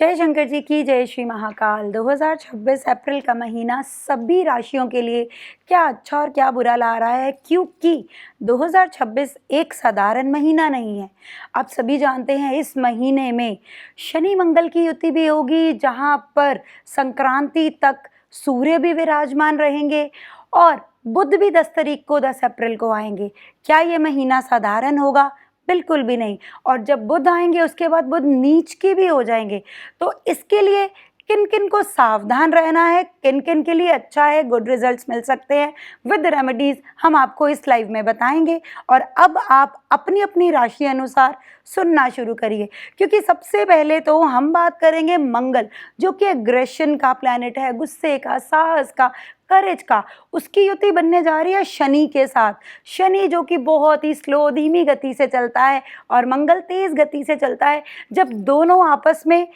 जय शंकर जी की जय। श्री महाकाल। 2026 अप्रैल का महीना सभी राशियों के लिए क्या अच्छा और क्या बुरा ला रहा है, क्योंकि 2026 एक साधारण महीना नहीं है। आप सभी जानते हैं इस महीने में शनि मंगल की युति भी होगी, जहां पर संक्रांति तक सूर्य भी विराजमान रहेंगे और बुध भी 10 तारीख को 10 अप्रैल को आएंगे। क्या ये महीना साधारण होगा? बिल्कुल भी नहीं। और जब बुध आएंगे उसके बाद बुध नीच के भी हो जाएंगे। तो इसके लिए किन किन को सावधान रहना है, किन किन के लिए अच्छा है, गुड रिजल्ट्स मिल सकते हैं विद रेमेडीज, हम आपको इस लाइव में बताएंगे। और अब आप अपनी अपनी राशि अनुसार सुनना शुरू करिए, क्योंकि सबसे पहले तो हम बात करेंगे मंगल, जो कि एग्रेशन का प्लैनेट है, गुस्से का, साहस का, करेज का। उसकी युति बनने जा रही है शनि के साथ। शनि जो कि बहुत ही स्लो, धीमी गति से चलता है और मंगल तेज गति से चलता है। जब दोनों आपस में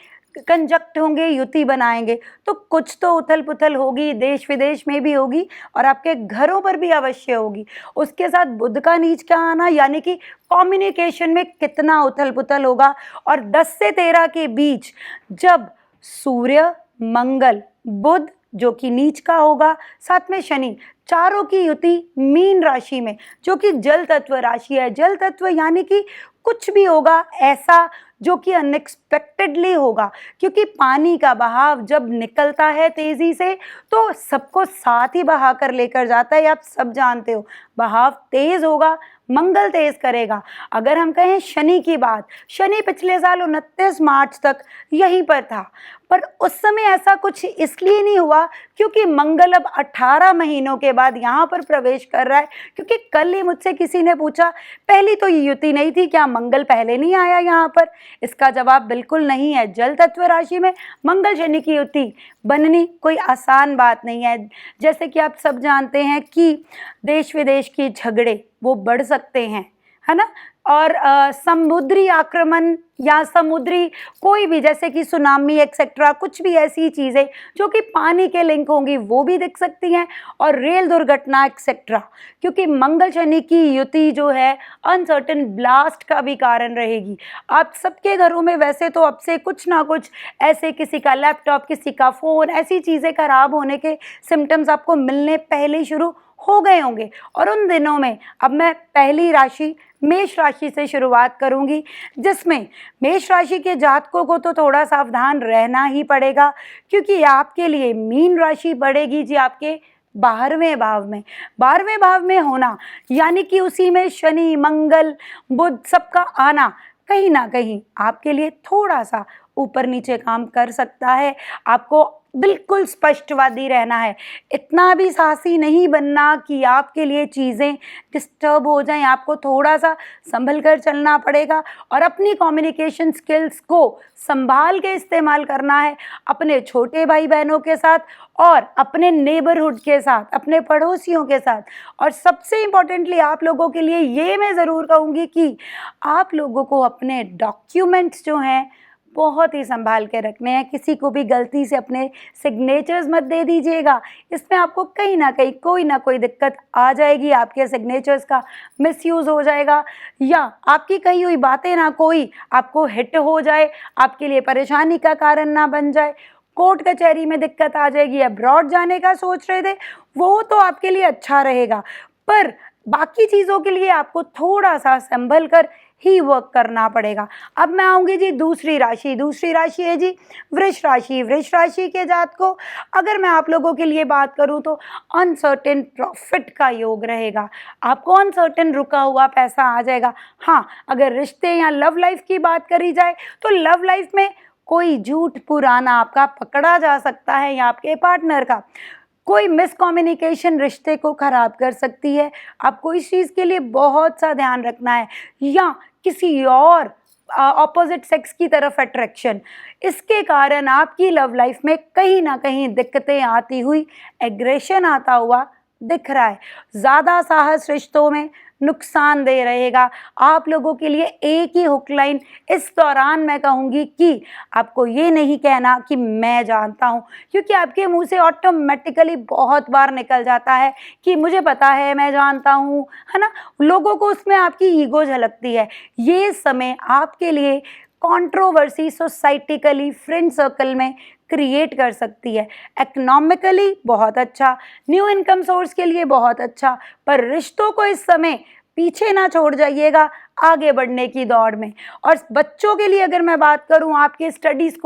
कंजक्ट होंगे, युति बनाएंगे, तो कुछ तो उथल पुथल होगी, देश विदेश में भी होगी और आपके घरों पर भी अवश्य होगी। उसके साथ बुध का नीच का आना, यानी कि कम्युनिकेशन में कितना उथल पुथल होगा। और 10 से 13 के बीच जब सूर्य, मंगल, बुध जो कि नीच का होगा, साथ में शनि, चारों की युति मीन राशि में, जो कि जल तत्व राशि है। जल तत्व यानी कि कुछ भी होगा ऐसा जो कि अनएक्सपेक्टेडली होगा, क्योंकि पानी का बहाव जब निकलता है तेजी से तो सबको साथ ही बहा कर लेकर जाता है। आप सब जानते हो, बहाव तेज होगा, मंगल तेज करेगा। अगर हम कहें शनि की बात, शनि पिछले साल 29 मार्च तक यहीं पर था, पर उस समय ऐसा कुछ इसलिए नहीं हुआ क्योंकि मंगल अब 18 महीनों के बाद यहाँ पर प्रवेश कर रहा है। क्योंकि कल ही मुझसे किसी ने पूछा, पहली तो ये युति नहीं थी, क्या मंगल पहले नहीं आया यहाँ पर? इसका जवाब बिल्कुल नहीं है। जल तत्व राशि में मंगल शनि की युति बननी कोई आसान बात नहीं है। जैसे कि आप सब जानते हैं कि देश विदेश के झगड़े वो बढ़ सकते हैं, है ना। और समुद्री आक्रमण या समुद्री कोई भी, जैसे कि सुनामी एक्सेट्रा, कुछ भी ऐसी चीज़ें जो कि पानी के लिंक होंगी वो भी दिख सकती हैं, और रेल दुर्घटना एक्सेट्रा। क्योंकि मंगल शनि की युति जो है अनसर्टेन ब्लास्ट का भी कारण रहेगी। आप सबके घरों में वैसे तो अब से कुछ ना कुछ ऐसे, किसी का लैपटॉप, किसी का फ़ोन, ऐसी चीज़ें खराब होने के सिम्टम्स आपको मिलने पहले ही शुरू हो गए होंगे। और उन दिनों में अब मैं पहली राशि मेष राशि से शुरुआत करूंगी, जिसमें मेष राशि के जातकों को तो थोड़ा सावधान रहना ही पड़ेगा, क्योंकि आपके लिए मीन राशि बढ़ेगी जी आपके 12वें भाव में। 12वें भाव में होना यानी कि उसी में शनि, मंगल, बुध सबका आना कहीं ना कहीं आपके लिए थोड़ा सा ऊपर नीचे काम कर सकता है। आपको बिल्कुल स्पष्टवादी रहना है, इतना भी साहसी नहीं बनना कि आपके लिए चीज़ें डिस्टर्ब हो जाएं। आपको थोड़ा सा संभल कर चलना पड़ेगा और अपनी कम्युनिकेशन स्किल्स को संभाल के इस्तेमाल करना है, अपने छोटे भाई बहनों के साथ और अपने नेबरहुड के साथ, अपने पड़ोसियों के साथ। और सबसे इम्पॉर्टेंटली आप लोगों के लिए ये मैं ज़रूर कहूँगी कि आप लोगों को अपने डॉक्यूमेंट्स जो हैं बहुत ही संभाल के रखने हैं। किसी को भी गलती से अपने सिग्नेचर्स मत दे दीजिएगा, इसमें आपको कहीं ना कहीं कोई ना कोई दिक्कत आ जाएगी। आपके सिग्नेचर्स का मिसयूज़ हो जाएगा, या आपकी कही हुई बातें ना कोई आपको हिट हो जाए, आपके लिए परेशानी का कारण ना बन जाए, कोर्ट कचहरी में दिक्कत आ जाएगी। अब्रॉड जाने का सोच रहे थे, वो तो आपके लिए अच्छा रहेगा, पर बाकी चीज़ों के लिए आपको थोड़ा सा संभल कर ही वर्क करना पड़ेगा। अब मैं आऊँगी जी दूसरी राशि। दूसरी राशि है जी वृष राशि। वृष राशि के जात को अगर मैं आप लोगों के लिए बात करूँ तो अनसर्टेन प्रॉफिट का योग रहेगा। आपको अनसर्टेन रुका हुआ पैसा आ जाएगा। हाँ, अगर रिश्ते या लव लाइफ की बात करी जाए तो लव लाइफ में कोई झूठ पुराना आपका पकड़ा जा सकता है या आपके पार्टनर का। कोई मिसकम्युनिकेशन रिश्ते को खराब कर सकती है। आपको इस चीज़ के लिए बहुत सा ध्यान रखना है, या किसी और ऑपोजिट सेक्स की तरफ अट्रैक्शन, इसके कारण आपकी लव लाइफ में कहीं ना कहीं दिक्कतें आती हुई, एग्रेशन आता हुआ दिख रहा है। ज़्यादा साहस रिश्तों में नुकसानदेह रहेगा। आप लोगों के लिए एक ही हुक लाइन इस दौरान मैं कहूँगी कि आपको ये नहीं कहना कि मैं जानता हूँ, क्योंकि आपके मुंह से ऑटोमेटिकली बहुत बार निकल जाता है कि मुझे पता है, मैं जानता हूँ, है ना। लोगों को उसमें आपकी ईगो झलकती है। ये समय आपके लिए कंट्रोवर्सी सोसाइटिकली फ्रेंड सर्कल में क्रिएट कर सकती है। इकोनॉमिकली बहुत अच्छा, न्यू इनकम सोर्स के लिए बहुत अच्छा, पर रिश्तों को इस समय पीछे ना छोड़ जाइएगा आगे बढ़ने की दौड़ में। और बच्चों के लिए अगर मैं बात करूं आपके स्टडीज़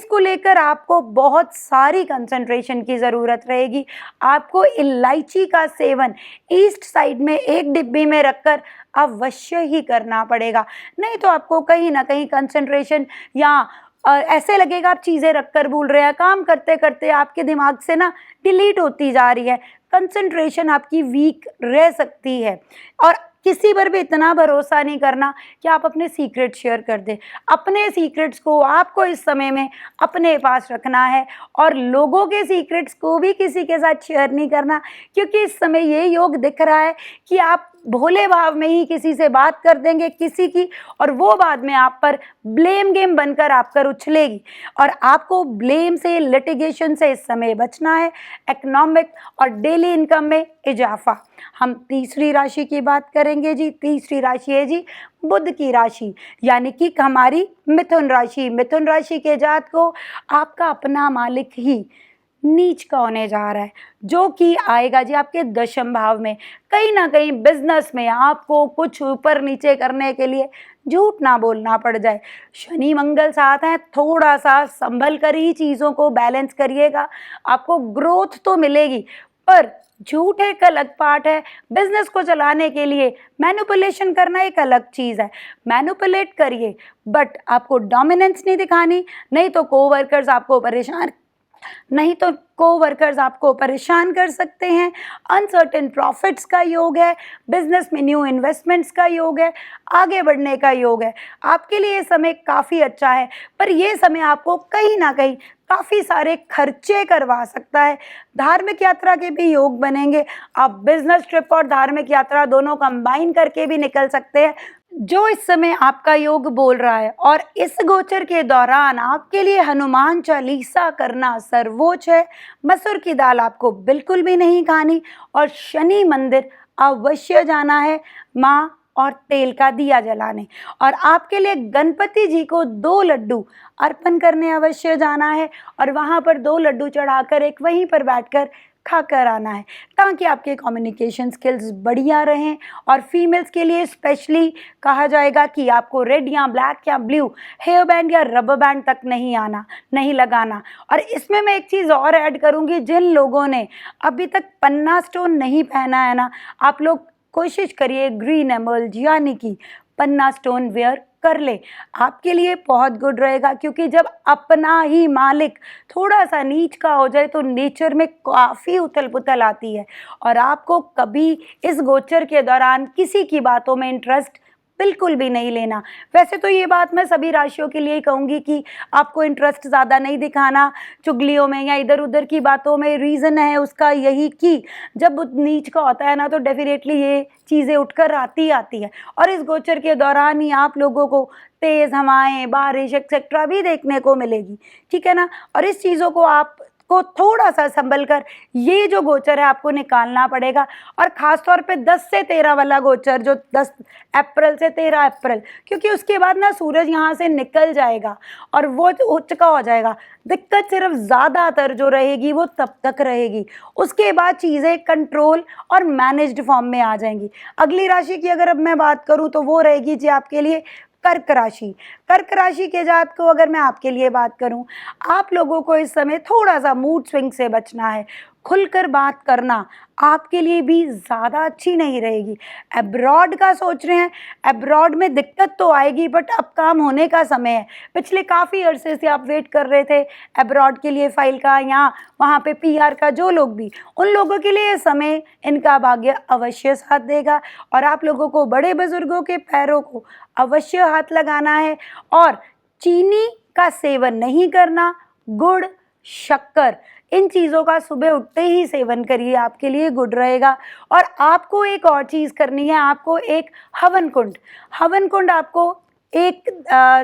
को लेकर आपको बहुत सारी कंसंट्रेशन की ज़रूरत रहेगी। आपको इलायची का सेवन ईस्ट साइड में एक डिब्बी में रखकर अवश्य ही करना पड़ेगा, नहीं तो आपको कहीं ना कहीं कंसंट्रेशन या ऐसे लगेगा आप चीज़ें रखकर भूल रहे हैं, काम करते करते आपके दिमाग से ना डिलीट होती जा रही है, कंसंट्रेशन आपकी वीक रह सकती है। और किसी पर भी इतना भरोसा नहीं करना कि आप अपने सीक्रेट शेयर कर दें। अपने सीक्रेट्स को आपको इस समय में अपने पास रखना है और लोगों के सीक्रेट्स को भी किसी के साथ शेयर नहीं करना, क्योंकि इस समय ये योग दिख रहा है कि आप भोले भाव में ही किसी से बात कर देंगे किसी की, और वो बाद में आप पर ब्लेम गेम बनकर आप पर उछलेगी। और आपको ब्लेम से, लिटिगेशन से इस समय बचना है। इकोनॉमिक और डेली इनकम में इजाफा। हम तीसरी राशि की बात करेंगे जी। तीसरी राशि है जी बुध की राशि, यानी कि हमारी मिथुन राशि। मिथुन राशि के जात को आपका अपना मालिक ही नीच का होने जा रहा है, जो कि आएगा जी आपके दशम भाव में। कहीं ना कहीं बिजनेस में आपको कुछ ऊपर नीचे करने के लिए झूठ ना बोलना पड़ जाए। शनि मंगल साथ हैं, थोड़ा सा संभल कर ही चीज़ों को बैलेंस करिएगा। आपको ग्रोथ तो मिलेगी, पर झूठ एक अलग पार्ट है। बिजनेस को चलाने के लिए मैनिपुलेशन करना एक अलग चीज़ है। मैनिपुलेट करिए, बट आपको डोमिनेंस नहीं दिखानी, नहीं तो कोवर्कर्स आपको परेशान कर सकते हैं। अनसर्टेन प्रॉफिट्स का योग है, बिजनेस में न्यू इन्वेस्टमेंट्स का योग है, आगे बढ़ने का योग है। आपके लिए ये समय काफ़ी अच्छा है, पर ये समय आपको कहीं ना कहीं काफ़ी सारे खर्चे करवा सकता है। धार्मिक यात्रा के भी योग बनेंगे। आप बिजनेस ट्रिप और धार्मिक यात्रा दोनों कंबाइन करके भी निकल सकते हैं, जो इस समय आपका योग बोल रहा है। और इस गोचर के दौरान आपके लिए हनुमान चालीसा करना सर्वोच्च है। मसूर की दाल आपको बिल्कुल भी नहीं खानी, और शनि मंदिर अवश्य जाना है माँ और तेल का दिया जलाने। और आपके लिए गणपति जी को 2 लड्डू अर्पण करने अवश्य जाना है, और वहाँ पर 2 लड्डू चढ़ाकर एक वहीं पर बैठकर खाकर आना है, ताकि आपके कम्युनिकेशन स्किल्स बढ़िया रहें। और फीमेल्स के लिए स्पेशली कहा जाएगा कि आपको रेड या ब्लैक या ब्लू हेयर बैंड या रबर बैंड तक नहीं लगाना। और इसमें मैं एक चीज़ और ऐड करूँगी, जिन लोगों ने अभी तक पन्ना स्टोन नहीं पहना है ना, आप लोग कोशिश करिए ग्रीन एमर्ल्ड यानी कि पन्ना स्टोन वेयर कर ले। आपके लिए बहुत गुड रहेगा, क्योंकि जब अपना ही मालिक थोड़ा सा नीच का हो जाए तो नेचर में काफ़ी उथल पुथल आती है। और आपको कभी इस गोचर के दौरान किसी की बातों में इंटरेस्ट बिल्कुल भी नहीं लेना। वैसे तो ये बात मैं सभी राशियों के लिए ही कहूँगी कि आपको इंटरेस्ट ज़्यादा नहीं दिखाना चुगलियों में या इधर उधर की बातों में। रीज़न है उसका यही कि जब नीच का होता है ना, तो डेफिनेटली ये चीज़ें उठकर आती है। और इस गोचर के दौरान ही आप लोगों को तेज़ हवाएं, बारिश एक्सेट्रा भी देखने को मिलेगी, ठीक है ना। और इस चीज़ों को आपको थोड़ा सा संभल कर ये जो गोचर है आपको निकालना पड़ेगा। और ख़ास तौर पे 10 से 13 वाला गोचर, जो 10 अप्रैल से 13 अप्रैल, क्योंकि उसके बाद ना सूरज यहाँ से निकल जाएगा और वो उच्च का हो जाएगा। दिक्कत सिर्फ ज़्यादातर जो रहेगी वो तब तक रहेगी, उसके बाद चीज़ें कंट्रोल और मैनेज्ड फॉर्म में आ जाएंगी। अगली राशि की अगर अब मैं बात करूँ तो वो रहेगी जी आपके लिए कर्क राशि। कर्क राशि के जात को अगर मैं आपके लिए बात करूं, आप लोगों को इस समय थोड़ा सा मूड स्विंग से बचना है। खुलकर बात करना आपके लिए भी ज़्यादा अच्छी नहीं रहेगी। अब्रॉड का सोच रहे हैं, अब्रॉड में दिक्कत तो आएगी, बट अब काम होने का समय है। पिछले काफ़ी अरसे से आप वेट कर रहे थे अब्रॉड के लिए फाइल का या वहाँ पे PR का, जो लोग भी, उन लोगों के लिए समय इनका भाग्य अवश्य साथ देगा। और आप लोगों को बड़े बुजुर्गों के पैरों को अवश्य हाथ लगाना है। और चीनी का सेवन नहीं करना, गुड़, शक्कर, इन चीज़ों का सुबह उठते ही सेवन करिए, आपके लिए गुड रहेगा। और आपको एक और चीज़ करनी है, आपको एक हवन कुंड आपको एक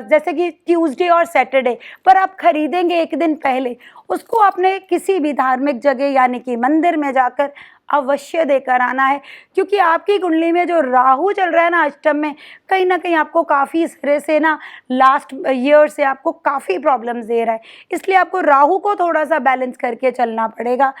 जैसे कि ट्यूसडे और सैटरडे पर आप खरीदेंगे एक दिन पहले, उसको आपने किसी भी धार्मिक जगह यानी कि मंदिर में जाकर अवश्य देकर आना है, क्योंकि आपकी कुंडली में जो राहु चल रहा है ना अष्टम में, कहीं ना कहीं आपको काफ़ी इस तरह से ना लास्ट ईयर से आपको काफ़ी प्रॉब्लम्स दे रहा है। इसलिए आपको राहु को थोड़ा सा बैलेंस करके चलना पड़ेगा,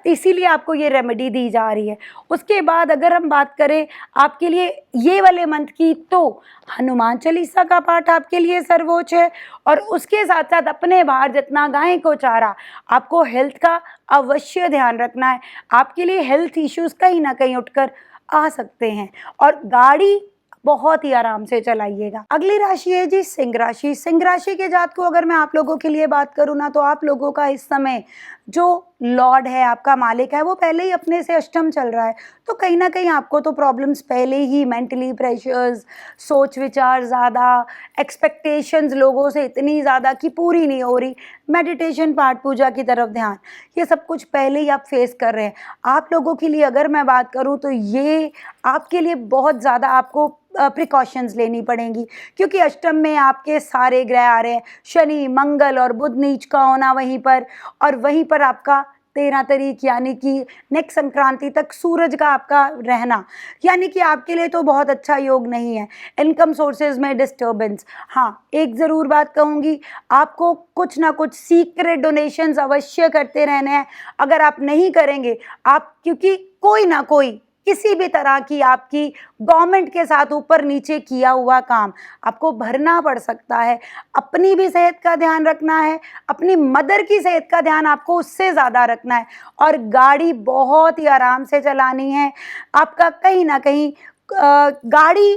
इसीलिए आपको ये रेमेडी दी जा रही है। उसके बाद अगर हम बात करें आपके लिए ये वाले मंथ की, तो हनुमान चालीसा का पाठ आपके लिए सर्वोच्च है, और उसके साथ साथ अपने बाहर जितना गाय को चारा, आपको हेल्थ का अवश्य ध्यान रखना है। आपके लिए हेल्थ इश्यूज कहीं ना कहीं उठकर आ सकते हैं, और गाड़ी बहुत ही आराम से चलाइएगा। अगली राशि है जी सिंह राशि। सिंह राशि के जात को अगर मैं आप लोगों के लिए बात करूँ ना, तो आप लोगों का इस समय जो लॉर्ड है, आपका मालिक है, वो पहले ही अपने से अष्टम चल रहा है, तो कहीं ना कहीं आपको तो प्रॉब्लम्स पहले ही, मेंटली प्रेशर्स, सोच विचार ज़्यादा, एक्सपेक्टेशंस लोगों से इतनी ज़्यादा कि पूरी नहीं हो रही, मेडिटेशन पाठ पूजा की तरफ ध्यान, ये सब कुछ पहले ही आप फेस कर रहे हैं। आप लोगों के लिए अगर मैं बात करूं तो ये आपके लिए बहुत ज़्यादा आपको प्रिकॉशंस लेनी पड़ेंगी, क्योंकि अष्टम में आपके सारे ग्रह आ रहे हैं, शनि, मंगल और बुध नीच का होना वहीं पर, और वहीं पर आपका 13 तारीख यानी कि नेक्स्ट संक्रांति तक सूरज का आपका रहना, यानी कि आपके लिए तो बहुत अच्छा योग नहीं है। इनकम सोर्सेज में डिस्टर्बेंस। हाँ, एक ज़रूर बात कहूँगी, आपको कुछ ना कुछ सीक्रेट डोनेशंस अवश्य करते रहने हैं। अगर आप नहीं करेंगे, आप, क्योंकि कोई ना कोई किसी भी तरह की आपकी गवर्नमेंट के साथ ऊपर नीचे किया हुआ काम आपको भरना पड़ सकता है। अपनी भी सेहत का ध्यान रखना है, अपनी मदर की सेहत का ध्यान आपको उससे ज़्यादा रखना है, और गाड़ी बहुत ही आराम से चलानी है। आपका कहीं ना कहीं गाड़ी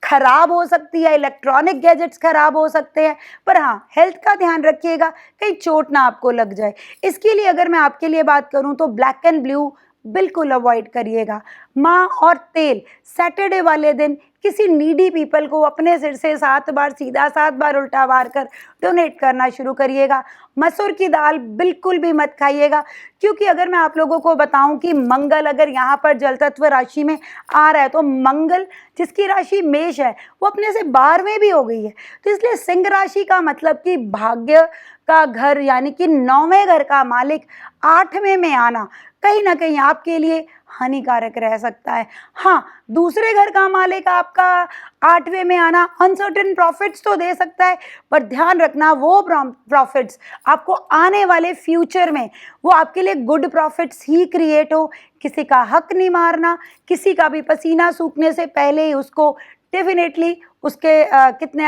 खराब हो सकती है, इलेक्ट्रॉनिक गैजेट्स खराब हो सकते हैं, पर हाँ, हेल्थ का ध्यान रखिएगा, कहीं चोट ना आपको लग जाए। इसके लिए अगर मैं आपके लिए बात करूं तो ब्लैक एंड ब्लू बिल्कुल अवॉइड करिएगा। माँ और तेल, सैटरडे वाले दिन किसी नीडी पीपल को अपने सिर से 7 बार सीधा 7 बार उल्टा मार कर डोनेट करना शुरू करिएगा। मसूर की दाल बिल्कुल भी मत खाइएगा, क्योंकि अगर मैं आप लोगों को बताऊं कि मंगल अगर यहाँ पर जल तत्व राशि में आ रहा है, तो मंगल जिसकी राशि मेष है वो अपने से 12वें भी हो गई है, तो इसलिए सिंह राशि का मतलब कि भाग्य का घर यानी कि 9वें घर का मालिक 8वें में आना कहीं ना कहीं आपके लिए हानिकारक रह सकता है। हाँ, दूसरे घर का मालिक आपका 8वें में आना अनसर्टेन प्रॉफिट्स तो दे सकता है, पर ध्यान रखना वो प्रॉफिट्स आपको आने वाले फ्यूचर में वो आपके लिए गुड प्रॉफिट्स ही क्रिएट हो। किसी का हक नहीं मारना, किसी का भी पसीना सूखने से पहले ही उसको डेफिनेटली उसके कितने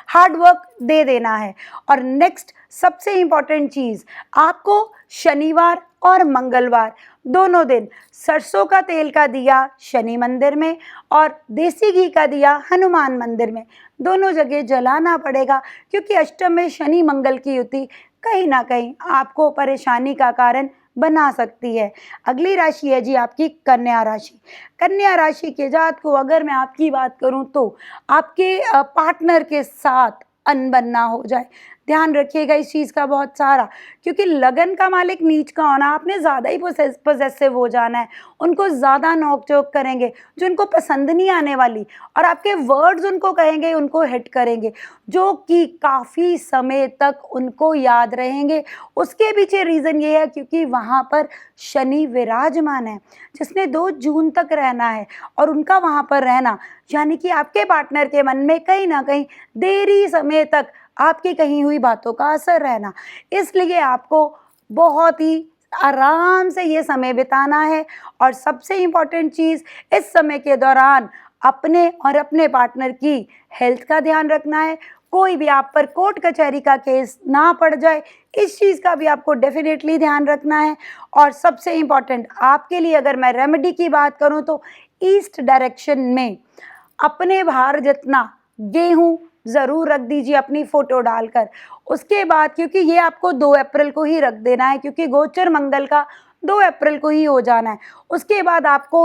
हार्ड वर्क दे देना है। और नेक्स्ट सबसे इम्पॉर्टेंट चीज़, आपको शनिवार और मंगलवार दोनों दिन सरसों का तेल का दिया शनि मंदिर में और देसी घी का दिया हनुमान मंदिर में, दोनों जगह जलाना पड़ेगा, क्योंकि अष्टम में शनि मंगल की युति कहीं ना कहीं आपको परेशानी का कारण बना सकती है। अगली राशि है जी आपकी कन्या राशि। कन्या राशि के जात को अगर मैं आपकी बात करूं तो आपके पार्टनर के साथ अनबन ना हो जाए, ध्यान रखिएगा इस चीज़ का बहुत सारा, क्योंकि लगन का मालिक नीच का होना, आपने ज़्यादा ही पोजेसिव हो जाना है, उनको ज़्यादा नोक चोक करेंगे जो उनको पसंद नहीं आने वाली, और आपके वर्ड्स उनको कहेंगे, उनको हिट करेंगे, जो कि काफ़ी समय तक उनको याद रहेंगे। उसके पीछे रीज़न ये है क्योंकि वहाँ पर शनि विराजमान है, जिसने 2 जून तक रहना है, और उनका वहाँ पर रहना यानी कि आपके पार्टनर के मन में कहीं ना कहीं देरी समय तक आपकी कही हुई बातों का असर रहना। इसलिए आपको बहुत ही आराम से ये समय बिताना है, और सबसे इम्पॉर्टेंट चीज़ इस समय के दौरान अपने और अपने पार्टनर की हेल्थ का ध्यान रखना है। कोई भी आप पर कोर्ट कचहरी का केस ना पड़ जाए, इस चीज़ का भी आपको डेफिनेटली ध्यान रखना है। और सबसे इम्पॉर्टेंट आपके लिए अगर मैं रेमेडी की बात करूँ तो ईस्ट डायरेक्शन में अपने बाहर जितना गेहूँ ज़रूर रख दीजिए अपनी फ़ोटो डालकर। उसके बाद, क्योंकि ये आपको 2 अप्रैल को ही रख देना है, क्योंकि गोचर मंगल का 2 अप्रैल को ही हो जाना है। उसके बाद आपको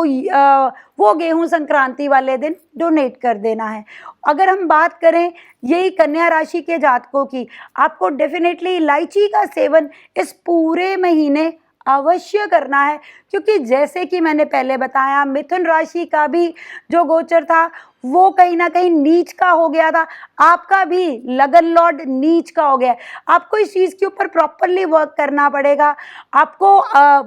वो गेहूं संक्रांति वाले दिन डोनेट कर देना है। अगर हम बात करें यही कन्या राशि के जातकों की, आपको डेफिनेटली इलायची का सेवन इस पूरे महीने अवश्य करना है, क्योंकि जैसे कि मैंने पहले बताया मिथुन राशि का भी जो गोचर था वो कहीं ना कहीं नीच का हो गया था, आपका भी लगन लॉर्ड नीच का हो गया। आपको इस चीज़ के ऊपर प्रॉपरली वर्क करना पड़ेगा। आपको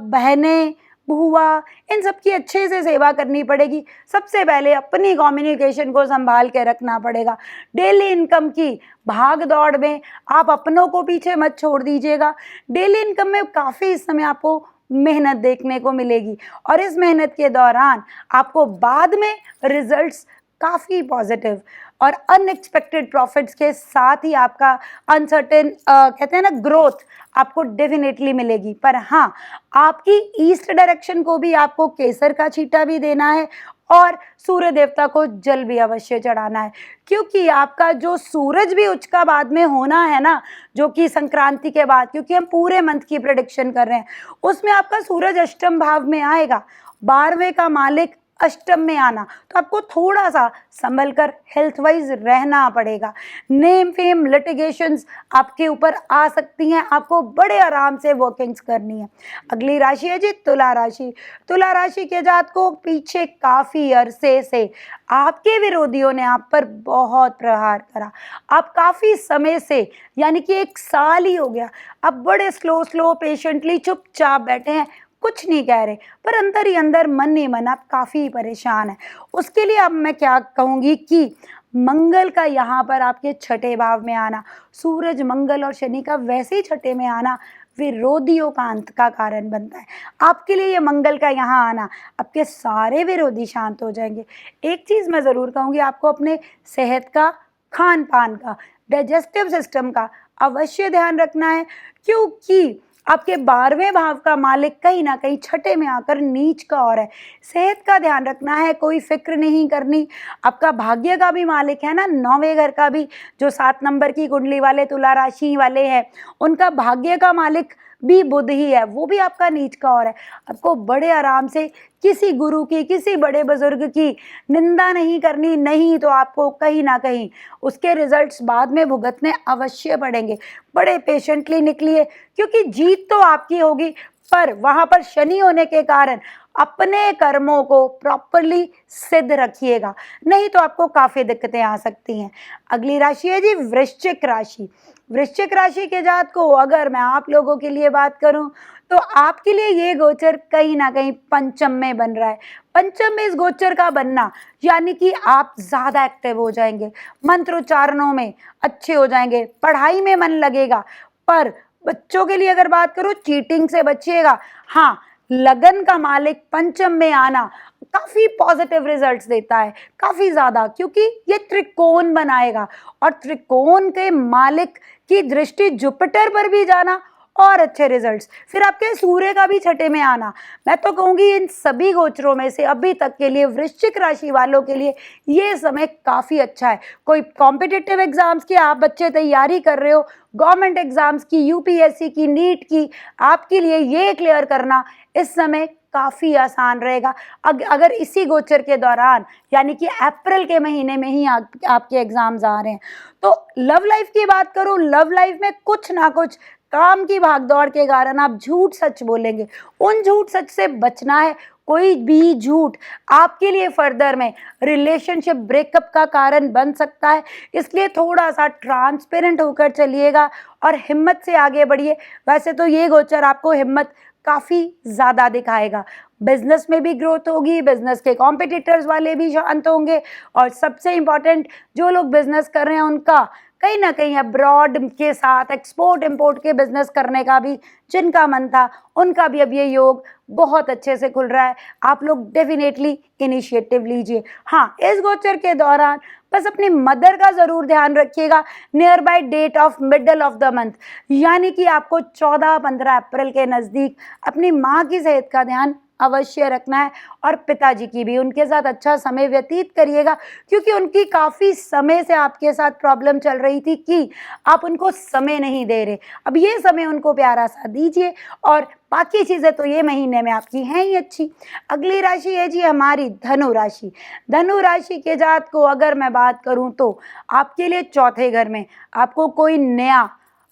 बहनें, हुआ, इन सब की अच्छे से सेवा करनी पड़ेगी। सबसे पहले अपनी कम्युनिकेशन को संभाल के रखना पड़ेगा। डेली इनकम की भाग दौड़ में आप अपनों को पीछे मत छोड़ दीजिएगा। डेली इनकम में काफ़ी इस समय आपको मेहनत देखने को मिलेगी और इस मेहनत के दौरान आपको बाद में रिजल्ट्स काफ़ी पॉजिटिव और अनएक्सपेक्टेड प्रॉफिट्स के साथ ही आपका अनसर्टेन कहते हैं ना ग्रोथ आपको डेफिनेटली मिलेगी। पर हाँ, आपकी ईस्ट डायरेक्शन को भी आपको केसर का छींटा भी देना है और सूर्य देवता को जल भी अवश्य चढ़ाना है, क्योंकि आपका जो सूरज भी उच्च का बाद में होना है ना, जो कि संक्रांति के बाद, क्योंकि हम पूरे मंथ की प्रेडिक्शन कर रहे हैं, उसमें आपका सूरज अष्टम भाव में आएगा। 12वें का मालिक अष्टम में आना, तो आपको थोड़ा सा संभल कर हेल्थ वाइज रहना पड़ेगा। नेम फेम लिटिगेशंस आपके ऊपर आ सकती हैं, आपको बड़े आराम से वर्किंग्स करनी है। अगली राशि है जी तुला राशि। तुला राशि के जात को पीछे काफ़ी अरसे से आपके विरोधियों ने आप पर बहुत प्रहार करा। आप काफ़ी समय से, यानी कि 1 साल ही हो गया, आप बड़े स्लो पेशेंटली चुपचाप बैठे हैं, कुछ नहीं कह रहे, पर अंदर ही अंदर मन ही मन आप काफ़ी परेशान हैं। उसके लिए अब मैं क्या कहूँगी कि मंगल का यहाँ पर आपके छठे भाव में आना, सूरज मंगल और शनि का वैसे ही छठे में आना विरोधियों का अंत का कारण बनता है। आपके लिए ये मंगल का यहाँ आना, आपके सारे विरोधी शांत हो जाएंगे। एक चीज़ मैं ज़रूर कहूँगी, आपको अपने सेहत का, खान पान का, डाइजेस्टिव सिस्टम का अवश्य ध्यान रखना है, क्योंकि आपके 12वें भाव का मालिक कहीं ना कहीं छठे में आकर नीच का और है। सेहत का ध्यान रखना है, कोई फिक्र नहीं करनी। आपका भाग्य का भी मालिक है ना, 9वें घर का भी, जो 7 नंबर की कुंडली वाले तुला राशि वाले हैं, उनका भाग्य का मालिक भी बुध ही है, वो भी आपका नीच का और है। आपको बड़े आराम से किसी गुरु की, किसी बड़े बुजुर्ग की निंदा नहीं करनी, नहीं तो आपको कहीं ना कहीं उसके रिजल्ट्स बाद में भुगतने अवश्य पड़ेंगे। बड़े पेशेंटली निकलिए, क्योंकि जीत तो आपकी होगी, पर वहां पर शनि होने के कारण अपने कर्मों को प्रॉपरली सिद्ध रखिएगा, नहीं तो आपको काफ़ी दिक्कतें आ सकती हैं। अगली राशि है जी वृश्चिक राशि। वृश्चिक राशि के जात को अगर मैं आप लोगों के लिए बात करूं, तो आपके लिए ये गोचर कहीं ना कहीं पंचम में बन रहा है। पंचम में इस गोचर का बनना यानी कि आप ज़्यादा एक्टिव हो जाएंगे, मंत्रोच्चारणों में अच्छे हो जाएंगे, पढ़ाई में मन लगेगा। पर बच्चों के लिए अगर बात करूं, चीटिंग से बचिएगा। हाँ, लगन का मालिक पंचम में आना काफ़ी पॉजिटिव रिजल्ट्स देता है, काफ़ी ज़्यादा, क्योंकि ये त्रिकोण बनाएगा और त्रिकोण के मालिक की दृष्टि जुपिटर पर भी जाना और अच्छे रिजल्ट्स। फिर आपके सूर्य का भी छठे में आना। मैं तो कहूँगी इन सभी गोचरों में से अभी तक के लिए वृश्चिक राशि वालों के लिए ये समय काफ़ी अच्छा है। कोई कॉम्पिटिटिव एग्जाम्स की आप बच्चे तैयारी कर रहे हो, गवर्नमेंट एग्जाम्स की, यूपीएससी की, नीट की, आपके लिए ये क्लियर करना इस समय काफ़ी आसान रहेगा। अगर इसी गोचर के दौरान, यानी कि अप्रैल के महीने में ही आपके एग्जाम्स आ रहे हैं, तो लव लाइफ की बात करूँ, लव लाइफ में कुछ ना कुछ काम की भागदौड़ के कारण आप झूठ सच बोलेंगे। उन झूठ सच से बचना है। कोई भी झूठ आपके लिए फर्दर में रिलेशनशिप ब्रेकअप का कारण बन सकता है, इसलिए थोड़ा सा ट्रांसपेरेंट होकर चलिएगा और हिम्मत से आगे बढ़िए। वैसे तो ये गोचर आपको हिम्मत काफ़ी ज़्यादा दिखाएगा। बिजनेस में भी ग्रोथ होगी, बिजनेस के कॉम्पिटिटर्स वाले भी शांत होंगे, और सबसे इम्पॉर्टेंट जो लोग बिजनेस कर रहे हैं उनका कहीं ना कहीं अब्रॉड के साथ एक्सपोर्ट इंपोर्ट के बिजनेस करने का भी जिनका मन था, उनका भी अब ये योग बहुत अच्छे से खुल रहा है। आप लोग डेफिनेटली इनिशिएटिव लीजिए। हाँ, इस गोचर के दौरान बस अपनी मदर का ज़रूर ध्यान रखिएगा near by date of middle of the month, यानी कि आपको 14-15 अप्रैल के नज़दीक अपनी माँ की सेहत का ध्यान अवश्य रखना है, और पिताजी की भी, उनके साथ अच्छा समय व्यतीत करिएगा, क्योंकि उनकी काफ़ी समय से आपके साथ प्रॉब्लम चल रही थी कि आप उनको समय नहीं दे रहे। अब ये समय उनको प्यारा सा दीजिए, और बाकी चीज़ें तो ये महीने में आपकी हैं ही अच्छी। अगली राशि है जी हमारी धनु राशि। धनु राशि के जात को अगर मैं बात करूँ, तो आपके लिए चौथे घर में आपको कोई नया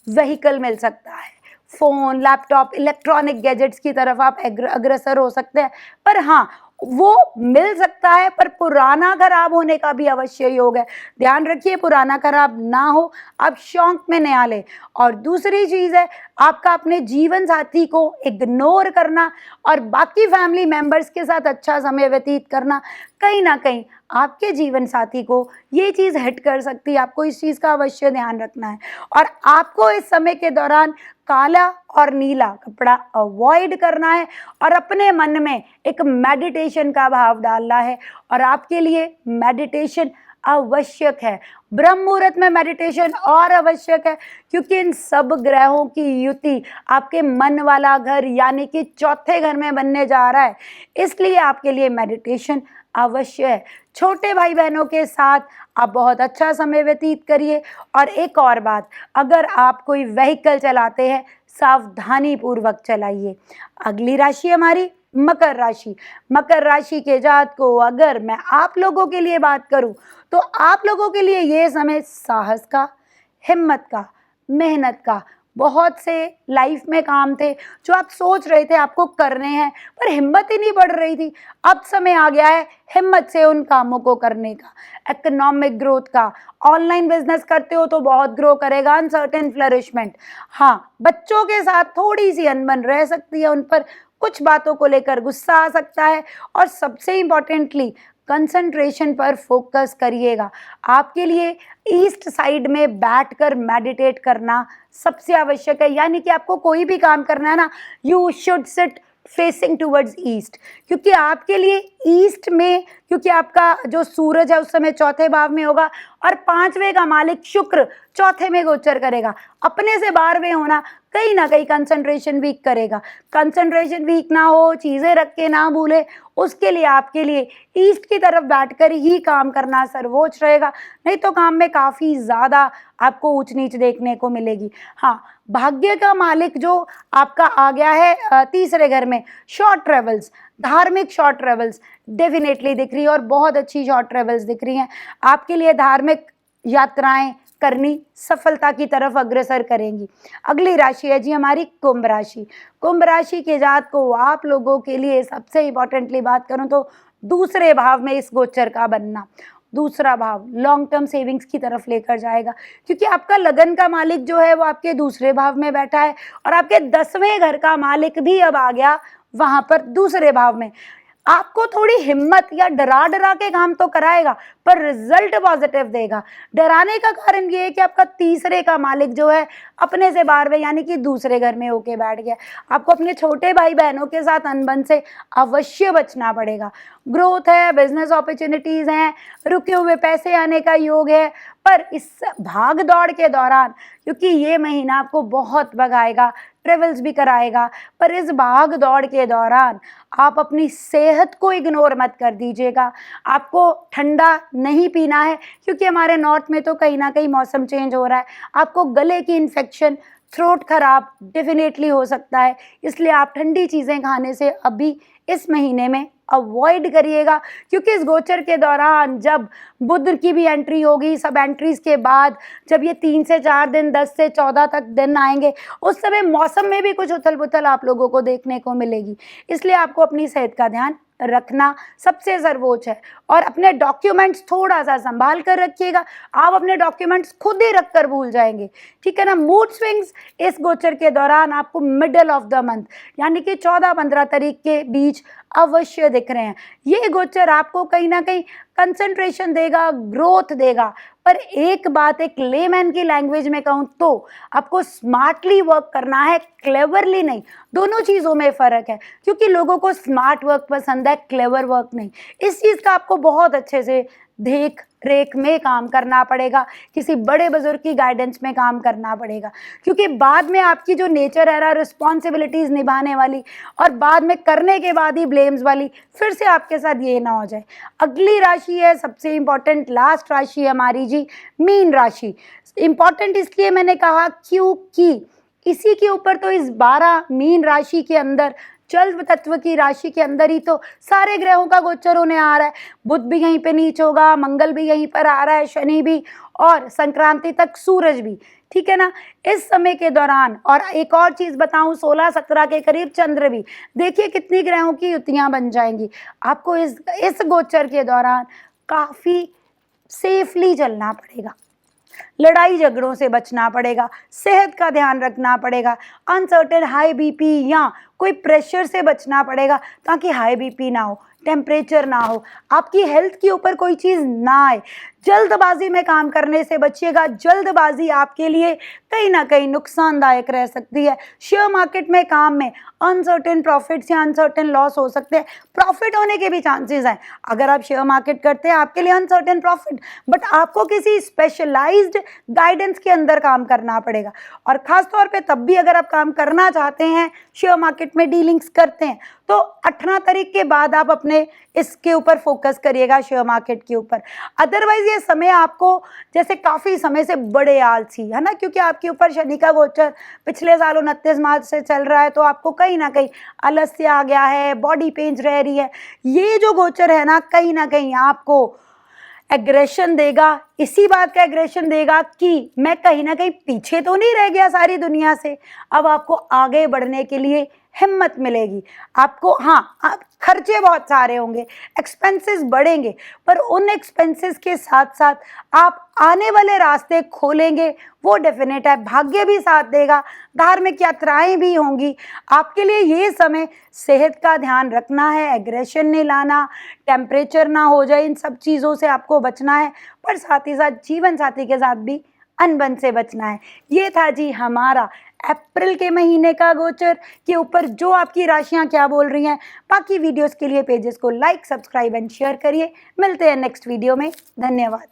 व्हीकल मिल सकता है। फ़ोन, लैपटॉप, इलेक्ट्रॉनिक गैजेट्स की तरफ आप अग्रसर हो सकते हैं। पर हाँ, वो मिल सकता है, पर पुराना खराब होने का भी अवश्य योग है। ध्यान रखिए पुराना खराब ना हो, आप शौक में नया लें। और दूसरी चीज़ है आपका अपने जीवन साथी को इग्नोर करना और बाकी फैमिली मेंबर्स के साथ अच्छा समय व्यतीत करना, कहीं ना कहीं आपके जीवन साथी को ये चीज़ हिट कर सकती है। आपको इस चीज़ का अवश्य ध्यान रखना है और आपको इस समय के दौरान काला और नीला कपड़ा अवॉइड करना है और अपने मन में एक मेडिटेशन का भाव डालना है। और आपके लिए मेडिटेशन आवश्यक है, ब्रह्म मुहूर्त में मेडिटेशन और आवश्यक है, क्योंकि इन सब ग्रहों की युति आपके मन वाला घर यानी कि चौथे घर में बनने जा रहा है, इसलिए आपके लिए मेडिटेशन अवश्य है। छोटे भाई बहनों के साथ आप बहुत अच्छा समय व्यतीत करिए। और एक और बात, अगर आप कोई व्हीकल चलाते हैं सावधानी पूर्वक चलाइए। अगली राशि हमारी मकर राशि। मकर राशि के जात को अगर मैं आप लोगों के लिए बात करूं तो आप लोगों के लिए ये समय साहस का, हिम्मत का, मेहनत का, बहुत से लाइफ में काम थे जो आप सोच रहे थे आपको करने हैं पर हिम्मत ही नहीं बढ़ रही थी, अब समय आ गया है हिम्मत से उन कामों को करने का। इकोनॉमिक ग्रोथ का, ऑनलाइन बिजनेस करते हो तो बहुत ग्रो करेगा, अनसर्टेन फ्लरिशमेंट। हाँ, बच्चों के साथ थोड़ी सी अनबन रह सकती है, उन पर कुछ बातों को लेकर गुस्सा आ सकता है और सबसे इम्पॉर्टेंटली कंसंट्रेशन पर फोकस करिएगा। आपके लिए ईस्ट साइड में बैठकर मेडिटेट करना सबसे आवश्यक है, यानी कि आपको कोई भी काम करना है ना, you should seat facing towards east, क्योंकि आपके लिए ईस्ट में, क्योंकि आपका जो सूरज है उस समय चौथे भाव में होगा और पांचवें का मालिक शुक्र चौथे में गोचर करेगा। अपने से 12वें होना कहीं ना कहीं कंसंट्रेशन वीक करेगा। कंसंट्रेशन वीक ना हो, चीज़ें रख के ना भूले, उसके लिए आपके लिए ईस्ट की तरफ बैठकर ही काम करना सर्वोच्च रहेगा, नहीं तो काम में काफ़ी ज़्यादा आपको ऊंच नीच देखने को मिलेगी। हाँ, भाग्य का मालिक जो आपका आ गया है तीसरे घर में, शॉर्ट ट्रेवल्स, धार्मिक शॉर्ट ट्रेवल्स डेफिनेटली दिख रही है और बहुत अच्छी शॉर्ट ट्रेवल्स दिख रही हैं। आपके लिए धार्मिक यात्राएं करनी सफलता की तरफ अग्रसर करेंगी। अगली राशि है जी हमारी कुंभ राशि। कुंभ राशि के जात को आप लोगों के लिए सबसे इंपॉर्टेंटली बात करूं तो दूसरे भाव में इस गोचर का बनना, दूसरा भाव लॉन्ग टर्म सेविंग्स की तरफ लेकर जाएगा, क्योंकि आपका लगन का मालिक जो है वो आपके दूसरे भाव में बैठा है और आपके 10वें घर का मालिक भी अब आ गया वहां पर दूसरे भाव में। आपको थोड़ी हिम्मत या डरा डरा के काम तो कराएगा पर रिजल्ट पॉजिटिव देगा। डराने का कारण ये है कि आपका तीसरे का मालिक जो है अपने से 12वें यानी कि दूसरे घर में होके बैठ गया। आपको अपने छोटे भाई बहनों के साथ अनबन से अवश्य बचना पड़ेगा। ग्रोथ है, बिजनेस अपॉर्चुनिटीज हैं, रुके हुए पैसे आने का योग है, पर इस भाग दौड़ के दौरान, क्योंकि ये महीना आपको बहुत भगाएगा, ट्रेवल्स भी कराएगा, पर इस भाग दौड़ के दौरान आप अपनी सेहत को इग्नोर मत कर दीजिएगा। आपको ठंडा नहीं पीना है, क्योंकि हमारे नॉर्थ में तो कहीं ना कहीं मौसम चेंज हो रहा है। आपको गले की इन्फेक्शन, थ्रोट खराब डेफिनेटली हो सकता है, इसलिए आप ठंडी चीज़ें खाने से अभी इस महीने में अवॉइड करिएगा, क्योंकि इस गोचर के दौरान जब बुध की भी एंट्री होगी, सब एंट्रीज के बाद जब ये 3 से 4 दिन, 10 से 14 तक दिन आएंगे, उस समय मौसम में भी कुछ उथल पुथल आप लोगों को देखने को मिलेगी। इसलिए आपको अपनी सेहत का ध्यान रखना सबसे सर्वोच्च है और अपने डॉक्यूमेंट्स थोड़ा सा संभाल कर रखिएगा। आप अपने डॉक्यूमेंट्स खुद ही रख कर भूल जाएंगे, ठीक है ना। मूड स्विंग्स इस गोचर के दौरान आपको मिडल ऑफ द मंथ यानी कि 14-15 तारीख के बीच अवश्य दिख रहे हैं। ये गोचर आपको कहीं ना कहीं कंसंट्रेशन देगा, ग्रोथ देगा, पर एक बात एक लेमैन की लैंग्वेज में कहूँ तो आपको स्मार्टली वर्क करना है, क्लेवरली नहीं। दोनों चीज़ों में फ़र्क है, क्योंकि लोगों को स्मार्ट वर्क पसंद है, क्लेवर वर्क नहीं। इस चीज़ का आपको बहुत अच्छे से देख रेख में काम करना पड़ेगा, किसी बड़े बुजुर्ग की गाइडेंस में काम करना पड़ेगा, क्योंकि बाद में आपकी जो नेचर है ना रिस्पॉन्सिबिलिटीज़ निभाने वाली और बाद में करने के बाद ही ब्लेम्स वाली, फिर से आपके साथ ये ना हो जाए। अगली राशि है सबसे इम्पॉर्टेंट, लास्ट राशि हमारी जी मीन राशि। इम्पॉर्टेंट इसलिए मैंने कहा क्योंकि इसी के ऊपर तो इस 12 मीन राशि के अंदर, जल तत्व की राशि के अंदर ही तो सारे ग्रहों का गोचर होने आ रहा है। बुध भी यहीं पे नीच होगा, मंगल भी यहीं पर आ रहा है, शनि भी और संक्रांति तक सूरज भी। ठीक है ना। इस समय के दौरान, और एक और चीज़ बताऊं, 16-17 के करीब चंद्र भी, देखिए कितनी ग्रहों की युतियां बन जाएंगी। आपको इस गोचर के दौरान काफ़ी सेफली चलना पड़ेगा, लड़ाई झगड़ों से बचना पड़ेगा, सेहत का ध्यान रखना पड़ेगा, अनसर्टेन हाई बीपी या कोई प्रेशर से बचना पड़ेगा ताकि हाई बीपी ना हो, टेम्परेचर ना हो, आपकी हेल्थ के ऊपर कोई चीज़ ना आए। जल्दबाजी में काम करने से बचिएगा, जल्दबाजी आपके लिए कहीं ना कहीं नुकसानदायक रह सकती है। शेयर मार्केट में काम में अनसर्टेन प्रॉफिट्स या अनसर्टेन लॉस हो सकते हैं, प्रॉफिट होने के भी चांसेस हैं। अगर आप शेयर मार्केट करते हैं आपके लिए अनसर्टेन प्रॉफिट, बट आपको किसी स्पेशलाइज्ड गाइडेंस के अंदर काम करना पड़ेगा। और ख़ास तौर पे तब भी अगर आप काम करना चाहते हैं, शेयर मार्केट में डीलिंग्स करते हैं, तो 18 तारीख के बाद आप अपने इसके ऊपर फोकस करिएगा, शेयर मार्केट के ऊपर। अदरवाइज ये समय आपको जैसे काफ़ी समय से बड़े आलसी है ना, क्योंकि आपके ऊपर शनि का गोचर पिछले साल 29 मार्च से चल रहा है, तो आपको कहीं ना कहीं आलस्य आ गया है, बॉडी पेन्स रह रही है। ये जो गोचर है ना कहीं आपको एग्रेशन देगा, इसी बात का एग्रेशन देगा कि मैं कहीं ना कहीं पीछे तो नहीं रह गया सारी दुनिया से। अब आपको आगे बढ़ने के लिए हिम्मत मिलेगी। आपको खर्चे बहुत सारे होंगे, एक्सपेंसेस बढ़ेंगे, पर उन एक्सपेंसेस के साथ साथ आप आने वाले रास्ते खोलेंगे, वो डेफिनेट है। भाग्य भी साथ देगा, धार्मिक यात्राएं भी होंगी। आपके लिए ये समय सेहत का ध्यान रखना है, एग्रेशन नहीं लाना, टेम्परेचर ना हो जाए, इन सब चीज़ों से आपको बचना है, पर साथ ही साथ जीवन साथी के साथ भी अनबन से बचना है। ये था जी हमारा अप्रैल के महीने का गोचर के ऊपर जो आपकी राशियां क्या बोल रही हैं। बाकी वीडियोस के लिए पेजेस को लाइक, सब्सक्राइब एंड शेयर करिए। मिलते हैं नेक्स्ट वीडियो में। धन्यवाद।